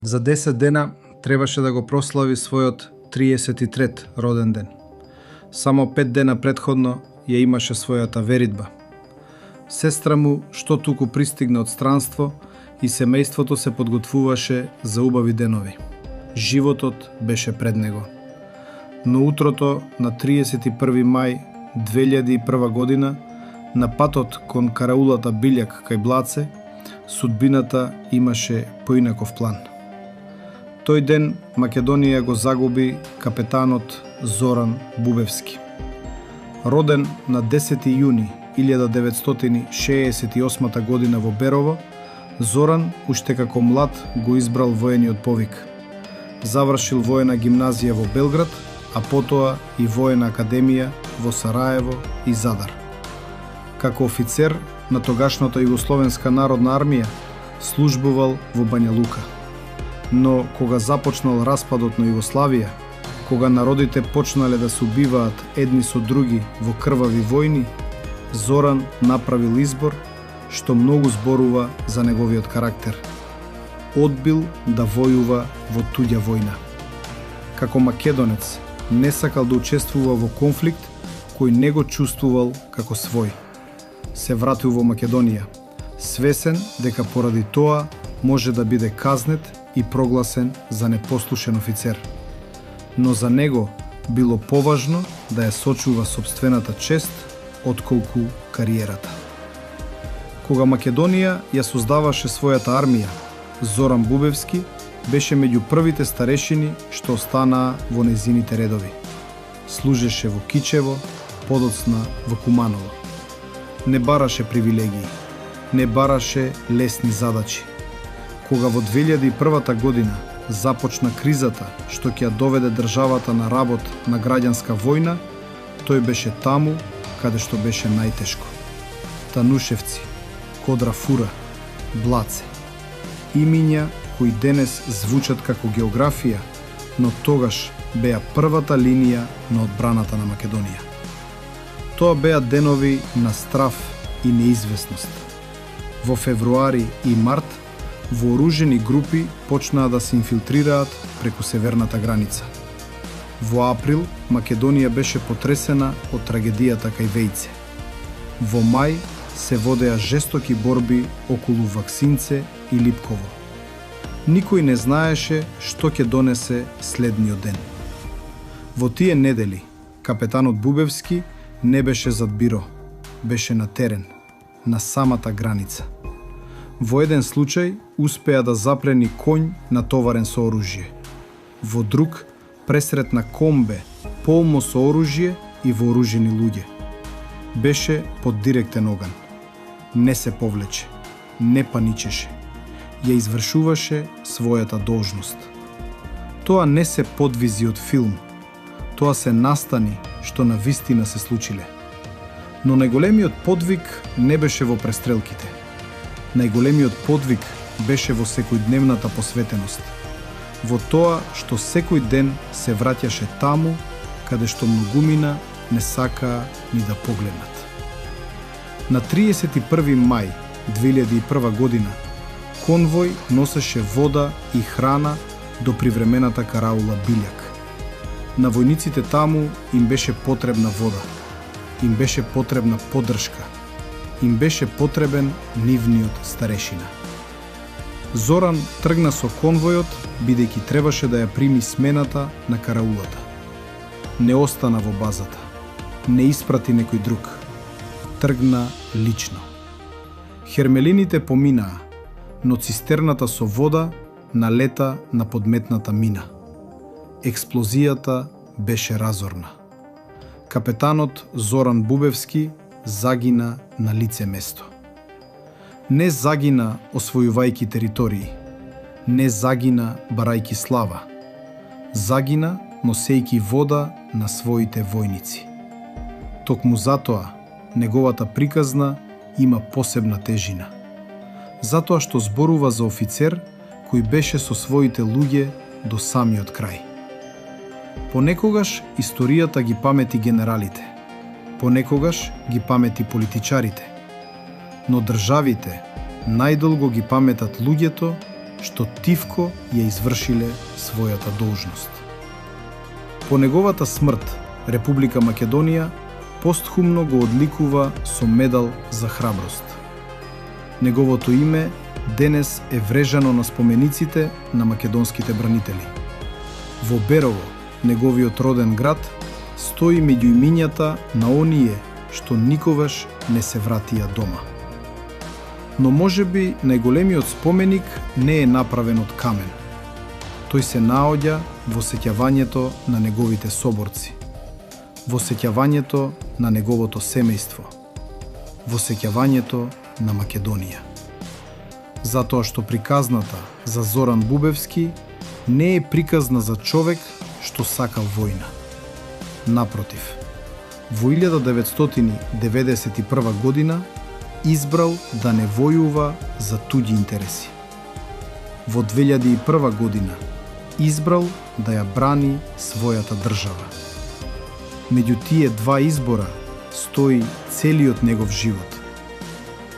За 10 дена требаше да го прослави својот 33 роден ден. Само 5 дена предходно ја имаше својата веридба. Сестра му што туку пристигна од странство и семејството се подготвуваше за убави денови. Животот беше пред него. Но утрото на 31 мај 2001 година, на патот кон караулата Билјак кај Блаце, судбината имаше поинаков план. Тој ден Македонија го загуби капетанот Зоран Бубевски. Роден на 10 јуни 1968 година во Берово, Зоран уште како млад го избрал воениот повик. Завршил воена гимназија во Белград, а потоа и воена академија во Сараево и Задар. Како офицер на тогашната Југословенска народна армија службувал во Бања Лука. Но кога започнал распадот на Југославија, кога народите почнале да се убиваат едни со други во крвави војни, Зоран направил избор што многу зборува за неговиот карактер. Одбил да војува во туѓа војна. Како македонец не сакал да учествува во конфликт кој не го чувствувал како свој. Се вратил во Македонија, свесен дека поради тоа може да биде казнет и прогласен за непослушен офицер. Но за него било поважно да ја сочува сопствената чест отколку кариерата. Кога Македонија ја создаваше својата армија, Зоран Бубевски беше меѓу првите старешини што останаа во незините редови. Служеше во Кичево, подоцна во Куманово. Не бараше привилегии, не бараше лесни задачи. Кога во 2001 година започна кризата што ќе ја доведе државата на работ на граѓанска војна, тој беше таму каде што беше најтешко. Танушевци, Кодрафура, Блаце. Имиња кои денес звучат како географија, но тогаш беа првата линија на одбраната на Македонија. Тоа беа денови на страв и неизвестност. Во февруари и март вооружени групи почнаа да се инфилтрираат преку северната граница. Во април Македонија беше потресена од трагедијата кај Вејце. Во мај се водеа жестоки борби околу Ваксинце и Липково. Никој не знаеше што ќе донесе следниот ден. Во тие недели капетанот Бубевски не беше зад биро, беше на терен, на самата граница. Во еден случај успеа да заплени конј натоварен со оружје. Во друг пресретна комбе полно со оружје и вооружени луѓе. Беше под директен оган. Не се повлече, не паничеше. Ја извршуваше својата должност. Тоа не се подвизи од филм. Тоа се настани што на вистина се случиле. Но најголемиот подвиг не беше во престрелките. Најголемиот подвиг беше во секојдневната посветеност. Во тоа што секој ден се враќаше таму каде што многумина не сакаа ни да погледнат. На 31 мај 2001 година конвој носеше вода и храна до привремената караула Билјак. На војниците таму им беше потребна вода, им беше потребна поддршка, им беше потребен нивниот старешина. Зоран тргна со конвојот, бидејќи требаше да ја прими смената на караулата. Не остана во базата, не испрати некој друг. Тргна лично. Хермелините поминаа, но цистерната со вода налета на подметната мина. Експлозијата беше разорна. Капетанот Зоран Бубевски загина на лице место. Не загина освојувајќи територии, не загина барајќи слава. Загина носејќи вода на своите војници. Токму затоа неговата приказна има посебна тежина. Затоа што зборува за офицер кој беше со своите луѓе до самиот крај. Понекогаш историјата ги памети генералите, понекогаш ги памети политичарите, но државите најдолго ги паметат луѓето што тивко ја извршиле својата должност. По неговата смрт, Република Македонија постхумно го одликува со медал за храброст. Неговото име денес е врежано на спомениците на македонските бранители. Во Берово, неговиот роден град, стои меѓу имињата на оние што никогаш не се вратија дома. Но можеби најголемиот споменик не е направен од камен. Тој се наоѓа во сеќавањето на неговите соборци, во сеќавањето на неговото семејство, во сеќавањето на Македонија. Затоа што приказната за Зоран Бубевски не е приказна за човек што сака војна. Напротив, во 1991 година избрал да не војува за туѓи интереси. Во 2001 година избрал да ја брани својата држава. Меѓу тие два избора стои целиот негов живот,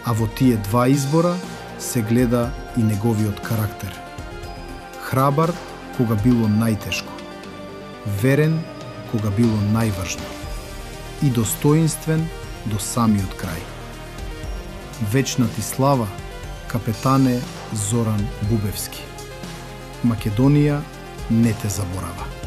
а во тие два избора се гледа и неговиот карактер. Храбар кога било најтешко, верен кога било најважно и достоинствен до самиот крај. Вечна ти слава, капетане Зоран Бубевски. Македонија не те заборава.